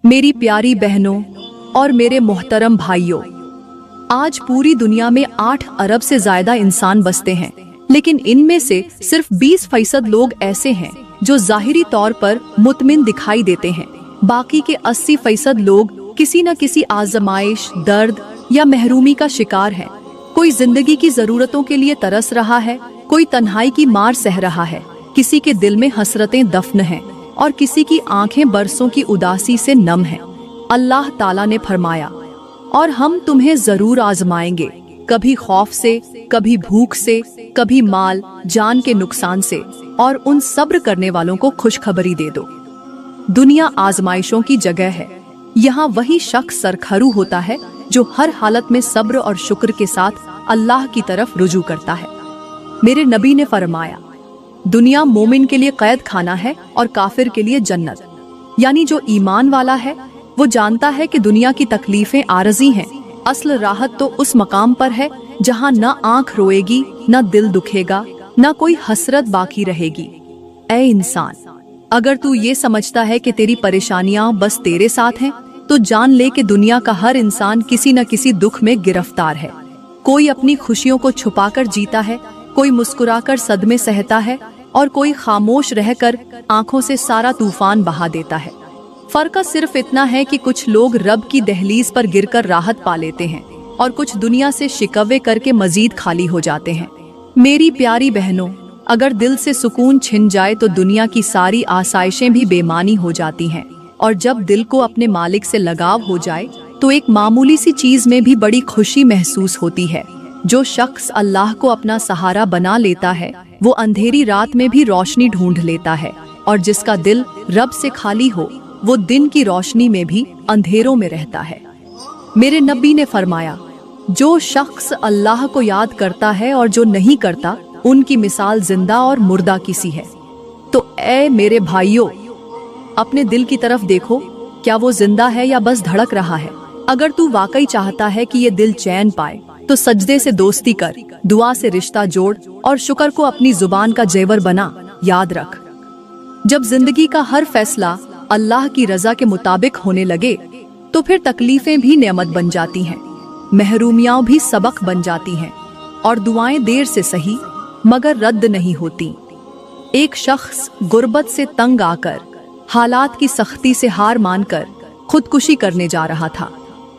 मेरी प्यारी बहनों और मेरे मोहतरम भाइयों, आज पूरी दुनिया में 8 अरब से ज्यादा इंसान बसते हैं, लेकिन इनमें से सिर्फ 20% लोग ऐसे हैं जो ज़ाहिरी तौर पर मुतमिन दिखाई देते हैं। बाकी के 80% लोग किसी न किसी आजमाइश, दर्द या महरूमी का शिकार हैं। कोई जिंदगी की जरूरतों के लिए तरस रहा है, कोई तन्हाई की मार सह रहा है, किसी के दिल में हसरतें दफन हैं और किसी की आंखें बरसों की उदासी से नम हैं। अल्लाह ताला ने फरमाया, और हम तुम्हें जरूर आजमाएंगे, कभी खौफ से, कभी भूख से, कभी माल जान के नुकसान से, और उन सब्र करने वालों को खुशखबरी दे दो। दुनिया आजमाइशों की जगह है। यहाँ वही शख्स सरखरू होता है जो हर हालत में सब्र और शुक्र के साथ अल्लाह की तरफ रुजू करता है। मेरे नबी ने फरमाया, दुनिया मोमिन के लिए कैद खाना है और काफिर के लिए जन्नत। यानी जो ईमान वाला है वो जानता है कि दुनिया की तकलीफें आरजी हैं, असल राहत तो उस मकाम पर है जहाँ न आंख रोएगी, न दिल दुखेगा, न कोई हसरत बाकी रहेगी। ऐ इंसान, अगर तू ये समझता है कि तेरी परेशानियां बस तेरे साथ हैं, तो जान ले कि दुनिया का हर इंसान किसी न किसी दुख में गिरफ्तार है। कोई अपनी खुशियों को छुपाकर जीता है, कोई मुस्कुराकर सदमे सहता है और कोई खामोश रहकर आंखों से सारा तूफान बहा देता है। फर्क सिर्फ इतना है कि कुछ लोग रब की दहलीज पर गिरकर राहत पा लेते हैं और कुछ दुनिया से शिकवे करके मजीद खाली हो जाते हैं। मेरी प्यारी बहनों, अगर दिल से सुकून छिन जाए तो दुनिया की सारी आसाइशें भी बेमानी हो जाती हैं, और जब दिल को अपने मालिक से लगाव हो जाए तो एक मामूली सी चीज में भी बड़ी खुशी महसूस होती है। जो शख्स अल्लाह को अपना सहारा बना लेता है वो अंधेरी रात में भी रोशनी ढूंढ लेता है, और जिसका दिल रब से खाली हो वो दिन की रोशनी में भी अंधेरों में रहता है। मेरे नबी ने फरमाया, जो शख्स अल्लाह को याद करता है और जो नहीं करता, उनकी मिसाल जिंदा और मुर्दा की सी है। तो ऐ मेरे भाइयों, अपने दिल की तरफ देखो, क्या वो जिंदा है या बस धड़क रहा है? अगर तू वाकई चाहता है कि ये दिल चैन पाए तो सजदे से दोस्ती कर, दुआ से रिश्ता जोड़ और शुक्र को अपनी जुबान का जेवर बना। याद रख, जब जिंदगी का हर फैसला अल्लाह की रजा के मुताबिक होने लगे तो फिर तकलीफें भी नेमत बन जाती हैं, महरूमियां भी सबक बन जाती हैं, और दुआएं देर से सही मगर रद्द नहीं होती। एक शख्स गुर्बत से तंग आकर, हालात की सख्ती से हार मानकर खुदकुशी करने जा रहा था।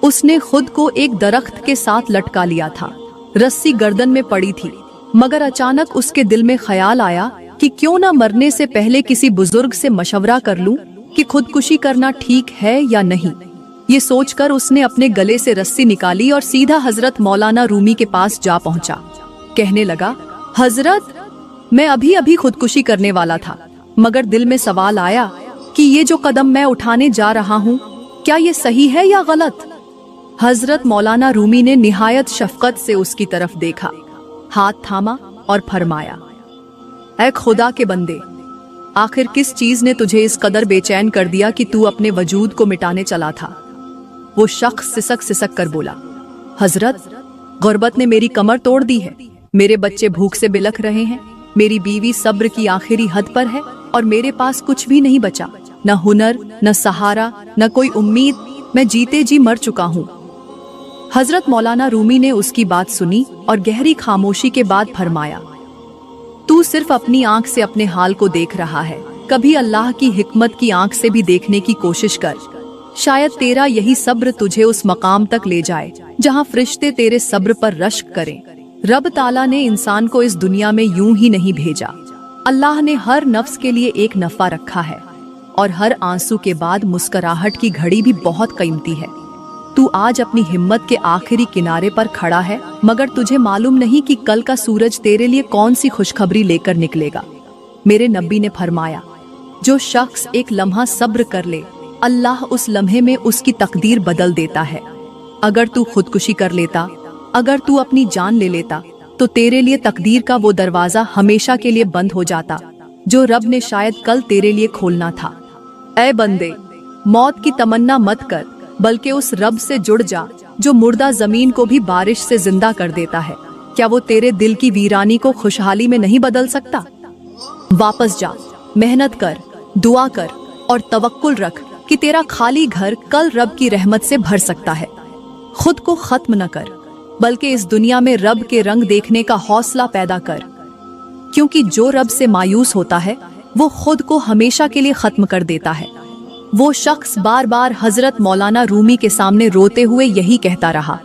उसने खुद को एक दरख्त के साथ लटका लिया था। रस्सी गर्दन में पड़ी थी, मगर अचानक उसके दिल में ख्याल आया कि क्यों ना मरने से पहले किसी बुजुर्ग से मशवरा कर लूं कि खुदकुशी करना ठीक है या नहीं। ये सोचकर उसने अपने गले से रस्सी निकाली और सीधा हजरत मौलाना रूमी के पास जा पहुंचा। कहने लगा, हजरत, मैं अभी अभी खुदकुशी करने वाला था, मगर दिल में सवाल आया कि ये जो कदम मैं उठाने जा रहा हूँ, क्या ये सही है या गलत? हजरत मौलाना रूमी ने निहायत शफकत से उसकी तरफ देखा, हाथ थामा और फरमाया, ऐ खुदा के बंदे, आखिर किस चीज ने तुझे इस कदर बेचैन कर दिया कि तू अपने वजूद को मिटाने चला था? वो शख्स सिसक सिसक कर बोला, हजरत, गुर्बत ने मेरी कमर तोड़ दी है, मेरे बच्चे भूख से बिलख रहे हैं, मेरी बीवी सब्र की आखिरी हद पर है और मेरे पास कुछ भी नहीं बचा, न हुनर, न सहारा, न कोई उम्मीद, मैं जीते जी मर चुका हूँ। हजरत मौलाना रूमी ने उसकी बात सुनी और गहरी खामोशी के बाद फरमाया, तू सिर्फ अपनी आंख से अपने हाल को देख रहा है, कभी अल्लाह की हिकमत की आंख से भी देखने की कोशिश कर। शायद तेरा यही सब्र तुझे उस मकाम तक ले जाए जहाँ फरिश्ते तेरे सब्र पर रश्क करें। रब ताला ने इंसान को इस दुनिया में यूं ही नहीं भेजा। अल्लाह ने हर नफ्स के लिए एक नफा रखा है, और हर आंसू के बाद मुस्कुराहट की घड़ी भी बहुत कीमती है। तू आज अपनी हिम्मत के आखिरी किनारे पर खड़ा है, मगर तुझे मालूम नहीं कि कल का सूरज तेरे लिए कौन सी खुशखबरी लेकर निकलेगा। मेरे नबी ने फरमाया, जो शख्स एक लम्हा सब्र कर ले, अल्लाह उस लम्हे में उसकी तकदीर बदल देता है। अगर तू खुदकुशी कर लेता, अगर तू अपनी जान ले लेता, तो तेरे लिए तकदीर का वो दरवाजा हमेशा के लिए बंद हो जाता जो रब ने शायद कल तेरे लिए खोलना था। ऐ बंदे, मौत की तमन्ना मत कर, बल्कि उस रब से जुड़ जा जो मुर्दा जमीन को भी बारिश से जिंदा कर देता है। क्या वो तेरे दिल की वीरानी को खुशहाली में नहीं बदल सकता? वापस जा, मेहनत कर, दुआ कर और तवक्कुल रख कि कि तेरा खाली घर कल रब की रहमत से भर सकता है। खुद को खत्म न कर, बल्कि इस दुनिया में रब के रंग देखने का हौसला पैदा कर, क्योंकि जो रब से मायूस होता है वो खुद को हमेशा के लिए खत्म कर देता है। वो शख्स बार बार हजरत मौलाना रूमी के सामने रोते हुए यही कहता रहा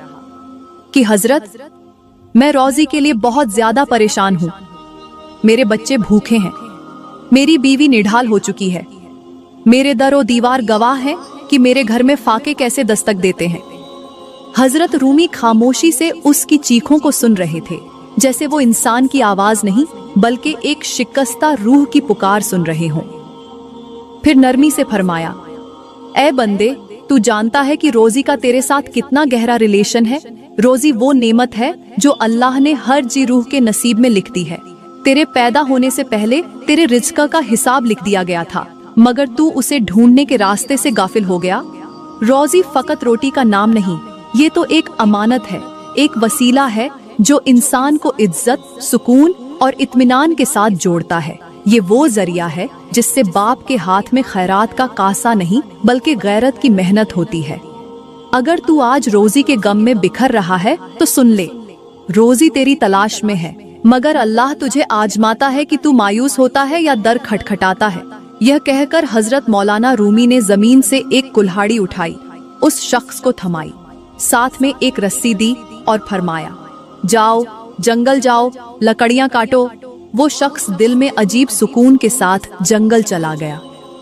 कि हजरत, मैं रोजी के लिए बहुत ज्यादा परेशान हूँ। मेरे बच्चे भूखे हैं, मेरी बीवी निढाल हो चुकी है, मेरे दरो दीवार गवाह है कि मेरे घर में फाके कैसे दस्तक देते हैं। हजरत रूमी खामोशी से उसकी चीखों को सुन रहे थे, जैसे वो इंसान की आवाज नहीं बल्कि एक शिकस्ता रूह की पुकार सुन रहे हों। फिर नरमी से फरमाया, ऐ बंदे, तू जानता है कि रोजी का तेरे साथ कितना गहरा रिलेशन है। रोजी वो नेमत है जो अल्लाह ने हर जी रूह के नसीब में लिख दी है। तेरे पैदा होने से पहले तेरे रिज्क का हिसाब लिख दिया गया था, मगर तू उसे ढूंढने के रास्ते से गाफिल हो गया। रोजी फकत रोटी का नाम नहीं, ये तो एक अमानत है, एक वसीला है जो इंसान को इज्जत, सुकून और इत्मीनान के साथ जोड़ता है। ये वो जरिया है जिससे बाप के हाथ में खैरात का कासा नहीं बल्कि गैरत की मेहनत होती है। अगर तू आज रोजी के गम में बिखर रहा है तो सुन ले, रोजी तेरी तलाश में है, मगर अल्लाह तुझे आजमाता है कि तू मायूस होता है या दर खटखटाता है। यह कहकर हजरत मौलाना रूमी ने जमीन से एक कुल्हाड़ी उठाई, उस शख्स को थमाई, साथ में एक रस्सी दी और फरमाया, जाओ जंगल जाओ, लकड़ियां काटो। वो शख्स दिल में अजीब सुकून के साथ जंगल चला गया।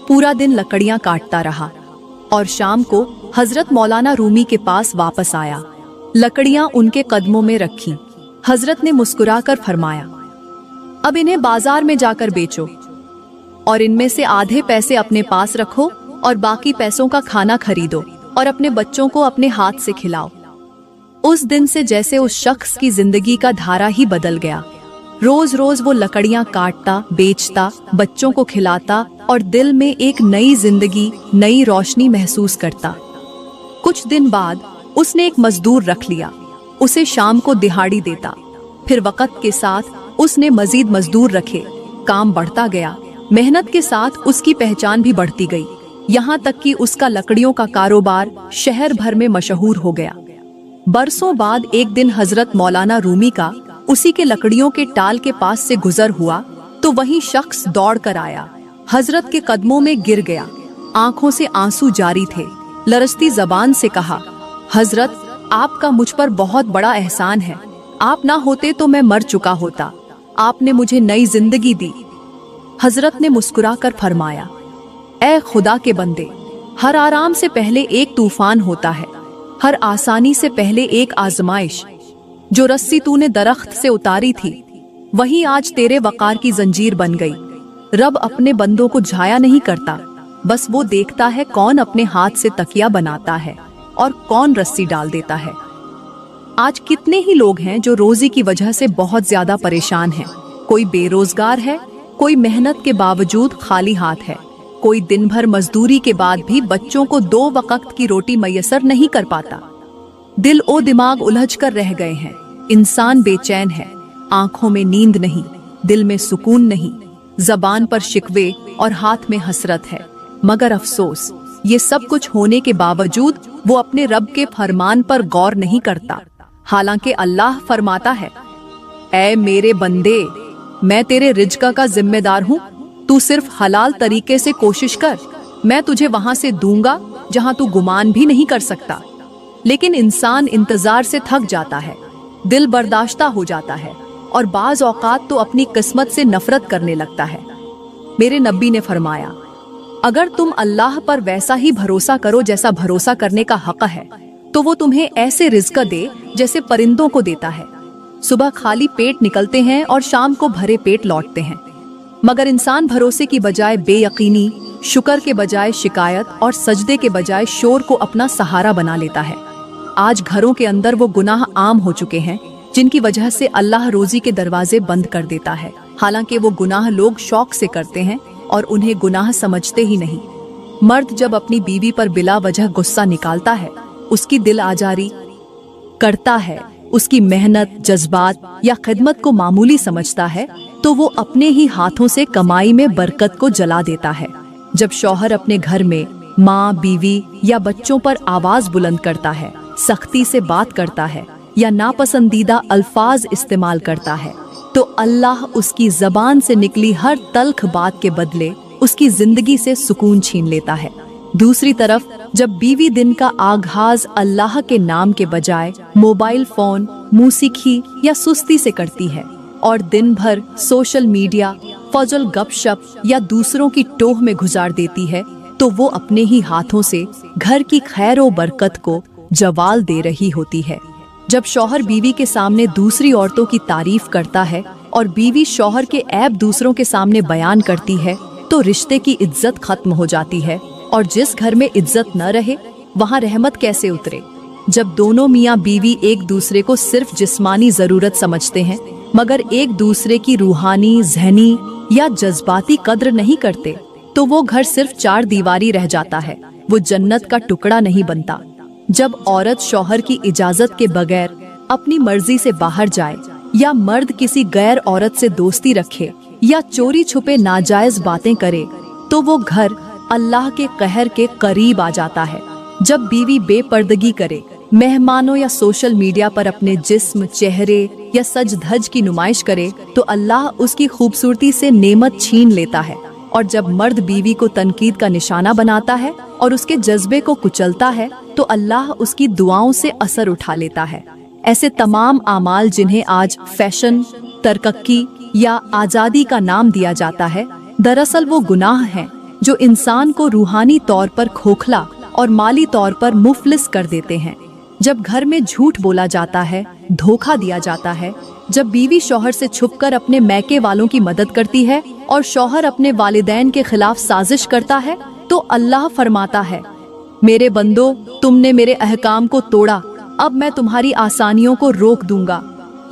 पूरा दिन लकड़ियां काटता रहा और शाम को हजरत मौलाना रूमी के पास वापस आया। लकड़ियां उनके कदमों में रखी। हजरत ने मुस्कुराकर फरमाया, अब इन्हें बाजार में जाकर बेचो और इनमें से आधे पैसे अपने पास रखो और बाकी पैसों का खाना खरीदो और अपने बच्चों को अपने हाथ से खिलाओ। उस दिन से जैसे उस शख्स की जिंदगी का धारा ही बदल गया। रोज रोज वो लकड़ियां काटता, बेचता, बच्चों को खिलाता और दिल में एक नई जिंदगी, नई रोशनी महसूस करता। कुछ दिन बाद उसने एक मजदूर रख लिया, उसे शाम को दिहाड़ी देता। फिर वक्त के साथ उसने मजीद मजदूर रखे। काम बढ़ता गया, मेहनत के साथ उसकी पहचान भी बढ़ती गई, यहाँ तक कि उसका लकड़ियों का कारोबार शहर भर में मशहूर हो गया। बरसों बाद एक दिन हजरत मौलाना रूमी का उसी के लकड़ियों के टाल के पास से गुजर हुआ तो वही शख्स दौड़ कर आया, हजरत के कदमों में गिर गया। आंखों से आंसू जारी थे, लरजती जबान से कहा, हजरत, आपका मुझ पर बहुत बड़ा एहसान है। आप ना होते तो मैं मर चुका होता। आपने मुझे नई जिंदगी दी। हजरत ने मुस्कुराकर फरमाया, ऐ खुदा के बंदे, हर आराम से पहले एक तूफान होता है, हर आसानी से पहले एक आजमाइश। जो रस्सी तूने दरख्त से उतारी थी वही आज तेरे वकार की जंजीर बन गई। रब अपने बंदों को झाया नहीं करता, बस वो देखता है कौन अपने हाथ से तकिया बनाता है और कौन रस्सी डाल देता है। आज कितने ही लोग हैं जो रोजी की वजह से बहुत ज्यादा परेशान हैं। कोई बेरोजगार है, कोई मेहनत के बावजूद खाली हाथ है, कोई दिन भर मजदूरी के बाद भी बच्चों को 2 वक्त की रोटी मैसर नहीं कर पाता। दिल ओ दिमाग उलझ कर रह गए हैं। इंसान बेचैन है, आंखों में नींद नहीं, दिल में सुकून नहीं, जबान पर शिकवे और हाथ में हसरत है। मगर अफसोस, ये सब कुछ होने के बावजूद वो अपने रब के फरमान पर गौर नहीं करता। हालांकि अल्लाह फरमाता है, ऐ मेरे बंदे, मैं तेरे रिज्क का जिम्मेदार हूँ, तू सिर्फ हलाल तरीके से कोशिश कर, मैं तुझे वहां से दूंगा जहां तू गुमान भी नहीं कर सकता। लेकिन इंसान इंतजार से थक जाता है, दिल बर्दाश्ता हो जाता है और बाज औकात तो अपनी किस्मत से नफरत करने लगता है। मेरे नबी ने फरमाया, अगर तुम अल्लाह पर वैसा ही भरोसा करो जैसा भरोसा करने का हक है, तो वो तुम्हें ऐसे रिज्क दे जैसे परिंदों को देता है। सुबह खाली पेट निकलते हैं और शाम को भरे पेट लौटते हैं। मगर इंसान भरोसे की बजाय बेयकीनी, शुक्र के बजाय शिकायत और सजदे के बजाय शोर को अपना सहारा बना लेता है। आज घरों के अंदर वो गुनाह आम हो चुके हैं जिनकी वजह से अल्लाह रोजी के दरवाजे बंद कर देता है। हालांकि वो गुनाह लोग शौक से करते हैं और उन्हें गुनाह समझते ही नहीं। मर्द जब अपनी बीवी पर बिला वजह गुस्सा निकालता है, उसकी दिल आजारी करता है, उसकी मेहनत, जज्बात या खिदमत को मामूली समझता है, तो वो अपने ही हाथों से कमाई में बरकत को जला देता है। जब शौहर अपने घर में माँ, बीवी या बच्चों पर आवाज बुलंद करता है, सख्ती से बात करता है या नापसंदीदा अल्फाज इस्तेमाल करता है, तो अल्लाह उसकी जबान से निकली हर तल्ख बात के बदले उसकी जिंदगी से सुकून छीन लेता है। दूसरी तरफ जब बीवी दिन का आगाज अल्लाह के नाम के बजाय मोबाइल फोन, मूसीकी या सुस्ती से करती है और दिन भर सोशल मीडिया, फजल गपशप या दूसरों की टोह में गुजार देती है, तो वो अपने ही हाथों से घर की खैर और बरकत को जवाल दे रही होती है। जब शौहर बीवी के सामने दूसरी औरतों की तारीफ करता है और बीवी शौहर के ऐब दूसरों के सामने बयान करती है, तो रिश्ते की इज्जत खत्म हो जाती है, और जिस घर में इज्जत न रहे वहाँ रहमत कैसे उतरे। जब दोनों मियाँ बीवी एक दूसरे को सिर्फ जिस्मानी जरूरत समझते हैं मगर एक दूसरे की रूहानी, ज़हनी या जज्बाती कद्र नहीं करते, तो वो घर सिर्फ चार दीवारी रह जाता है, वो जन्नत का टुकड़ा नहीं बनता। जब औरत शौहर की इजाजत के बगैर अपनी मर्जी से बाहर जाए या मर्द किसी गैर औरत से दोस्ती रखे या चोरी छुपे नाजायज बातें करे, तो वो घर अल्लाह के कहर के करीब आ जाता है। जब बीवी बेपर्दगी करे, मेहमानों या सोशल मीडिया पर अपने जिस्म, चेहरे या सज धज की नुमाइश करे, तो अल्लाह उसकी खूबसूरती से नेमत छीन लेता है। और जब मर्द बीवी को तनकीद का निशाना बनाता है और उसके जज्बे को कुचलता है, तो अल्लाह उसकी दुआओं से असर उठा लेता है। ऐसे तमाम आमाल जिन्हें आज फैशन, तरक्की या आजादी का नाम दिया जाता है, दरअसल वो गुनाह हैं जो इंसान को रूहानी तौर पर खोखला और माली तौर पर मुफलिस कर देते हैं। जब घर में झूठ बोला जाता है, धोखा दिया जाता है, जब बीवी शौहर से छुपकर अपने मैके वालों की मदद करती है और शौहर अपने वालिदैन के खिलाफ साजिश करता है, तो अल्लाह फरमाता है, मेरे बंदो, तुमने मेरे अहकाम को तोड़ा, अब मैं तुम्हारी आसानियों को रोक दूंगा।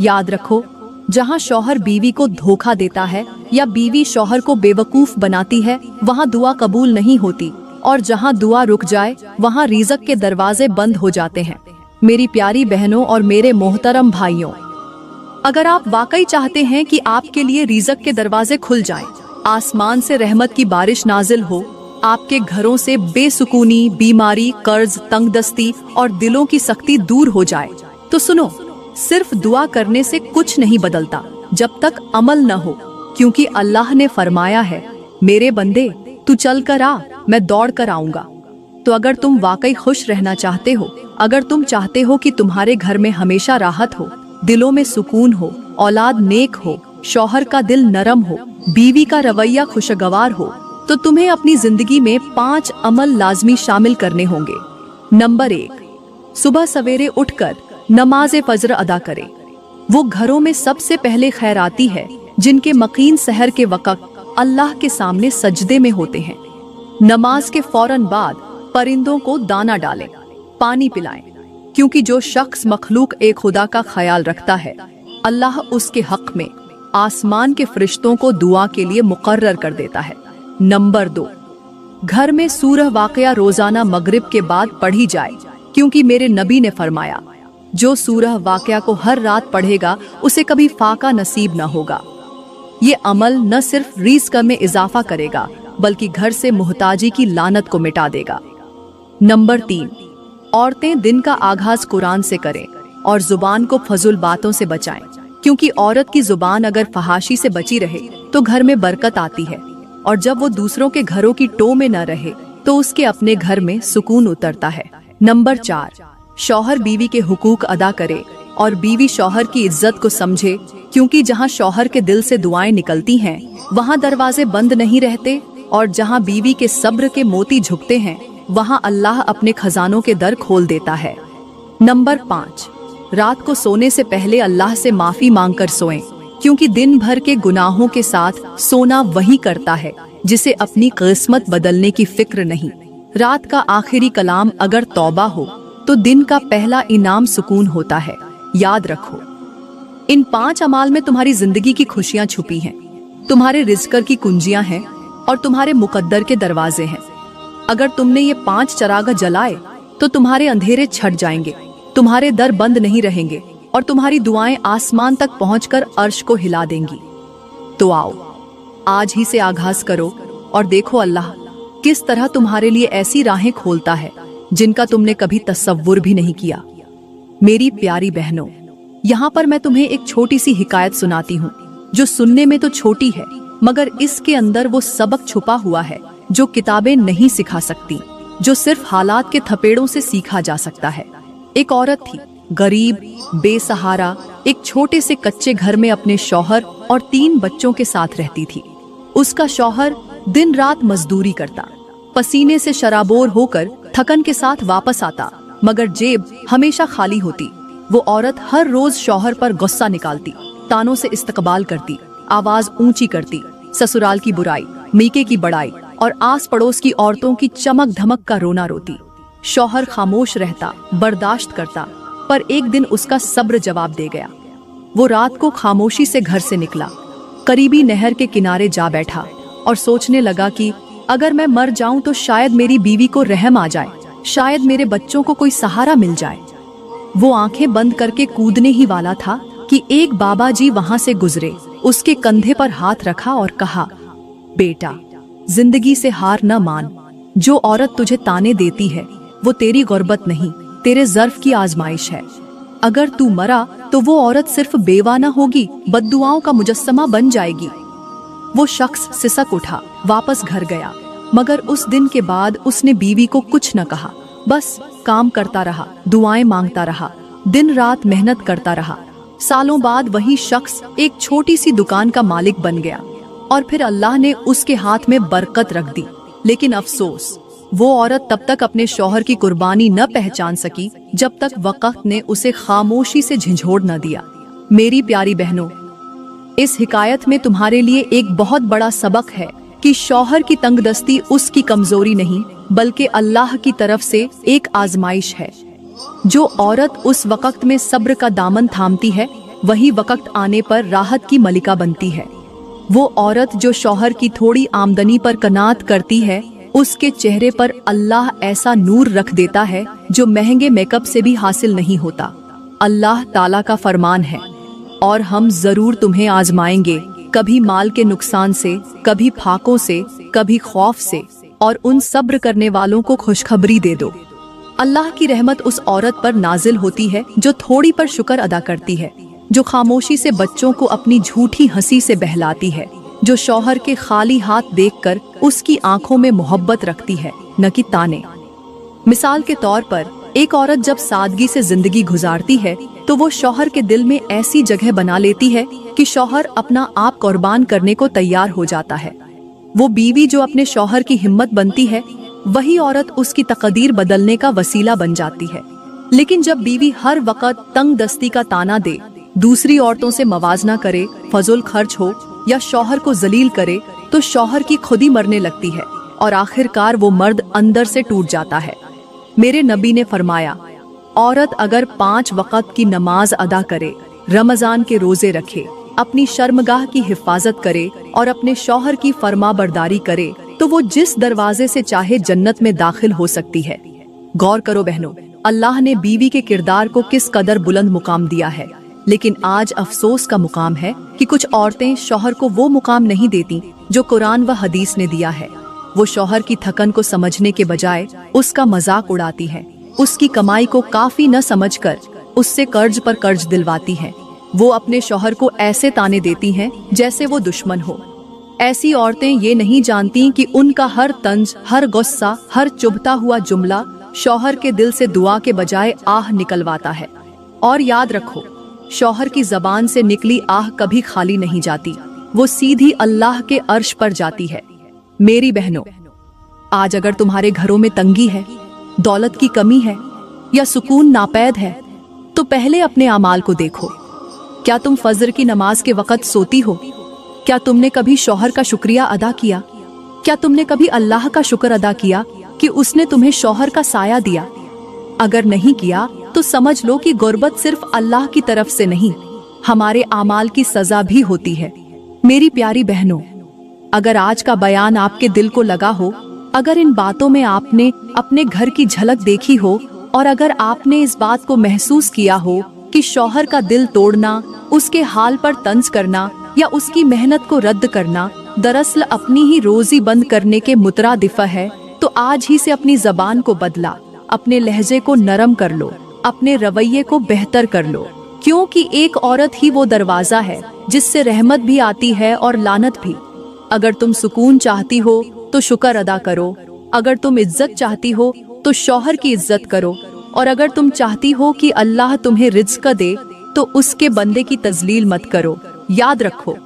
याद रखो, जहाँ शौहर बीवी को धोखा देता है या बीवी शौहर को बेवकूफ बनाती है, वहाँ दुआ कबूल नहीं होती, और जहाँ दुआ रुक जाए वहाँ रिज़्क के दरवाजे बंद हो जाते हैं। मेरी प्यारी बहनों और मेरे मोहतरम भाइयों, अगर आप वाकई चाहते हैं कि आपके लिए रिज़्क के दरवाजे खुल जाएं, आसमान से रहमत की बारिश नाजिल हो, आपके घरों से बेसुकूनी, बीमारी, कर्ज, तंगदस्ती और दिलों की सख्ती दूर हो जाए, तो सुनो, सिर्फ दुआ करने से कुछ नहीं बदलता जब तक अमल न हो, क्योंकि अल्लाह ने फरमाया है, मेरे बंदे, तू चल कर आ, मैं दौड़ कर आऊंगा। तो अगर तुम वाकई खुश रहना चाहते हो, अगर तुम चाहते हो कि तुम्हारे घर में हमेशा राहत हो, दिलों में सुकून हो, औलाद नेक हो, शौहर का दिल नरम हो, बीवी का रवैया खुशगवार हो, तो तुम्हें अपनी जिंदगी में 5 अमल लाजमी शामिल करने होंगे। नंबर 1, सुबह सवेरे उठकर नमाज फजर अदा करें। वो घरों में सबसे पहले खैराती है जिनके मकीन सहर के वक़्त अल्लाह के सामने सजदे में होते हैं। नमाज के फौरन बाद परिंदों को दाना डालें, पानी पिलाएं, क्योंकि जो शख्स मखलूक एक खुदा का ख्याल रखता है, अल्लाह उसके हक में आसमान के फरिश्तों को दुआ के लिए मुकर्रर कर देता है। नंबर 2, घर में सूरह वाक़या रोजाना मगरिब के बाद पढ़ी जाए, क्योंकि मेरे नबी ने फरमाया, जो सूरह वाक़या को हर रात पढ़ेगा उसे कभी फाका नसीब न होगा। ये अमल न सिर्फ रिज़्क में इजाफा करेगा बल्कि घर से मुहताजी की लानत को मिटा देगा। नंबर 3, औरतें दिन का आगाज कुरान से करें और जुबान को फजूल बातों से बचाएं, क्योंकि औरत की जुबान अगर फहाशी से बची रहे तो घर में बरकत आती है, और जब वो दूसरों के घरों की टोह में न रहे तो उसके अपने घर में सुकून उतरता है। नंबर 4, शौहर बीवी के हुकूक अदा करे और बीवी शौहर की इज्जत को समझे, क्योंकि जहाँ शौहर के दिल से दुआएं निकलती हैं वहाँ दरवाजे बंद नहीं रहते, और जहाँ बीवी के सब्र के मोती झुकते हैं वहाँ अल्लाह अपने खजानों के दर खोल देता है। नंबर 5, रात को सोने से पहले अल्लाह से माफी मांगकर सोएं, क्योंकि दिन भर के गुनाहों के साथ सोना वही करता है जिसे अपनी किस्मत बदलने की फिक्र नहीं। रात का आखिरी कलाम अगर तौबा हो तो दिन का पहला इनाम सुकून होता है। याद रखो, इन 5 अमाल में तुम्हारी जिंदगी की खुशियां छुपी हैं, तुम्हारे रिज़्क की कुंजियां हैं और तुम्हारे मुकद्दर के दरवाजे हैं। अगर तुमने ये 5 चराग जलाए तो तुम्हारे अंधेरे छट जाएंगे, तुम्हारे दर बंद नहीं रहेंगे और तुम्हारी दुआएं आसमान तक पहुंचकर अर्श को हिला देंगी। तो आओ, आज ही से आगाज करो और देखो अल्लाह किस तरह तुम्हारे लिए ऐसी राहें खोलता है जिनका तुमने कभी तसव्वुर भी नहीं किया। मेरी प्यारी बहनों, यहाँ पर मैं तुम्हें एक छोटी सी हिकायत सुनाती हूँ जो सुनने में तो छोटी है, मगर इसके अंदर वो सबक छुपा हुआ है जो किताबें नहीं सिखा सकती, जो सिर्फ हालात के थपेड़ों से सीखा जा सकता है। एक औरत थी, गरीब, बेसहारा, एक छोटे से कच्चे घर में अपने शौहर और 3 बच्चों के साथ रहती थी। उसका शौहर दिन रात मजदूरी करता, पसीने से शराबोर होकर थकन के साथ वापस आता, मगर जेब हमेशा खाली होती। वो औरत हर रोज शौहर पर गुस्सा निकालती, तानों से इस्तकबाल करती, आवाज ऊंची करती, ससुराल की बुराई, मीके की बड़ाई और आस पड़ोस की औरतों की चमक धमक का रोना रोती। शौहर खामोश रहता, बर्दाश्त करता, पर एक दिन उसका सब्र जवाब दे गया। वो रात को खामोशी से घर से निकला, करीबी नहर के किनारे जा बैठा और सोचने लगा कि अगर मैं मर जाऊं तो शायद मेरी बीवी को रहम आ जाए, शायद मेरे बच्चों को कोई सहारा मिल जाए। वो आंखें बंद करके कूदने ही वाला था कि एक बाबा जी वहां से गुजरे, उसके कंधे पर हाथ रखा और कहा, बेटा, जिंदगी से हार न मान। जो औरत तुझे ताने देती है वो तेरी गुर्बत नहीं, तेरे ज़र्फ की आजमाइश है। अगर तू मरा तो वो औरत सिर्फ बेवा न होगी, बद्दुआओं का मुजस्समा बन जाएगी। वो शख्स सिसक उठा, वापस घर गया, मगर उस दिन के बाद उसने बीवी को कुछ न कहा। बस काम करता रहा, दुआएं मांगता रहा, दिन रात मेहनत करता रहा। सालों बाद वही शख्स एक छोटी सी दुकान का मालिक बन गया और फिर अल्लाह ने उसके हाथ में बरकत रख दी। लेकिन अफसोस, वो औरत तब तक अपने शौहर की कुर्बानी न पहचान सकी जब तक वक्त ने उसे खामोशी से झंझोड़ न दिया। मेरी प्यारी बहनों, इस हिकायत में तुम्हारे लिए एक बहुत बड़ा सबक है कि शौहर की तंगदस्ती उसकी कमजोरी नहीं बल्कि अल्लाह की तरफ से एक आजमाइश है। जो औरत उस वक्त में सब्र का दामन थामती है वही वक्त आने पर राहत की मलिका बनती है। वो औरत जो शौहर की थोड़ी आमदनी पर कनात करती है, उसके चेहरे पर अल्लाह ऐसा नूर रख देता है जो महंगे मेकअप से भी हासिल नहीं होता। अल्लाह ताला का फरमान है, और हम जरूर तुम्हें आजमाएंगे, कभी माल के नुकसान से, कभी फाकों से, कभी खौफ से, और उन सब्र करने वालों को खुशखबरी दे दो। अल्लाह की रहमत उस औरत पर नाजिल होती है जो थोड़ी पर शुक्र अदा करती है, जो खामोशी से बच्चों को अपनी झूठी हंसी से बहलाती है, जो शौहर के खाली हाथ देखकर उसकी आंखों में मोहब्बत रखती है, न कि ताने। मिसाल के तौर पर, एक औरत जब सादगी से जिंदगी गुजारती है तो वो शौहर के दिल में ऐसी जगह बना लेती है कि शौहर अपना आप कुर्बान करने को तैयार हो जाता है। वो बीवी जो अपने शौहर की हिम्मत बनती है, वही औरत उसकी तकदीर बदलने का वसीला बन जाती है। लेकिन जब बीवी हर वक्त तंग दस्ती का ताना दे, दूसरी औरतों से मवाजना करे, फजूल खर्च हो या शौहर को जलील करे, तो शौहर की खुद ही मरने लगती है और आखिरकार वो मर्द अंदर से टूट जाता है। मेरे नबी ने फरमाया, औरत अगर 5 वक्त की नमाज अदा करे, रमजान के रोजे रखे, अपनी शर्मगाह की हिफाजत करे और अपने शौहर की फरमा बरदारी करे, तो वो जिस दरवाजे से चाहे जन्नत में दाखिल हो सकती है। गौर करो बहनों, अल्लाह ने बीवी के किरदार को किस कदर बुलंद मुकाम दिया है, लेकिन आज अफसोस का मुकाम है कि कुछ औरतें शौहर को वो मुकाम नहीं देती जो कुरान व हदीस ने दिया है। वो शौहर की थकन को समझने के बजाय उसका मजाक उड़ाती है, उसकी कमाई को काफी न समझकर उससे कर्ज पर कर्ज दिलवाती है। वो अपने शौहर को ऐसे ताने देती हैं जैसे वो दुश्मन हो। ऐसी औरतें ये नहीं जानती कि उनका हर तंज, हर गुस्सा, हर चुभता हुआ जुमला शौहर के दिल से दुआ के बजाय आह निकलवाता है। और याद रखो, शौहर की जबान से निकली आह कभी खाली नहीं जाती, वो सीधी अल्लाह के अर्श पर जाती है। मेरी बहनों, आज अगर तुम्हारे घरों में तंगी है, दौलत की कमी है या सुकून नापैद है, तो पहले अपने अमाल को देखो। क्या तुम फजर की नमाज के वक्त सोती हो? क्या तुमने कभी शौहर का शुक्रिया अदा किया? क्या तुमने कभी अल्लाह का शुक्र अदा किया कि उसने तुम्हें शौहर का साया दिया? अगर नहीं किया तो समझ लो कि गुर्बत सिर्फ अल्लाह की तरफ से नहीं, हमारे आमाल की सजा भी होती है। मेरी प्यारी बहनों, अगर आज का बयान आपके दिल को लगा हो, अगर इन बातों में आपने अपने घर की झलक देखी हो और अगर आपने इस बात को महसूस किया हो कि शौहर का दिल तोड़ना, उसके हाल पर तंज करना या उसकी मेहनत को रद्द करना दरअसल अपनी ही रोजी बंद करने के मुतरादिफ है, आज ही से अपनी जबान को बदला, अपने लहजे को नरम कर लो, अपने रवैये को बेहतर कर लो, क्योंकि एक औरत ही वो दरवाजा है जिससे रहमत भी आती है और लानत भी। अगर तुम सुकून चाहती हो तो शुक्र अदा करो, अगर तुम इज्जत चाहती हो तो शौहर की इज्जत करो, और अगर तुम चाहती हो कि अल्लाह तुम्हें रिज़्क दे तो उसके बंदे की तजलील मत करो। याद रखो,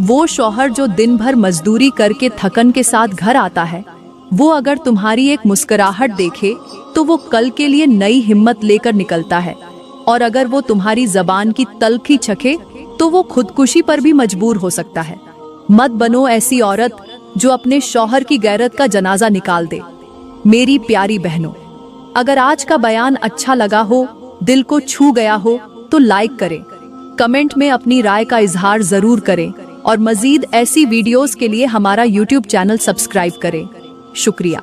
वो शौहर जो दिन भर मजदूरी करके थकन के साथ घर आता है, वो अगर तुम्हारी एक मुस्कुराहट देखे तो वो कल के लिए नई हिम्मत लेकर निकलता है, और अगर वो तुम्हारी जबान की तलखी चखे तो वो खुदकुशी पर भी मजबूर हो सकता है। मत बनो ऐसी औरत जो अपने शौहर की गैरत का जनाजा निकाल दे। मेरी प्यारी बहनों, अगर आज का बयान अच्छा लगा हो, दिल को छू गया हो तो लाइक करें, कमेंट में अपनी राय का इजहार जरूर करें, और मजीद ऐसी वीडियोस के लिए हमारा YouTube चैनल सब्सक्राइब करें। शुक्रिया।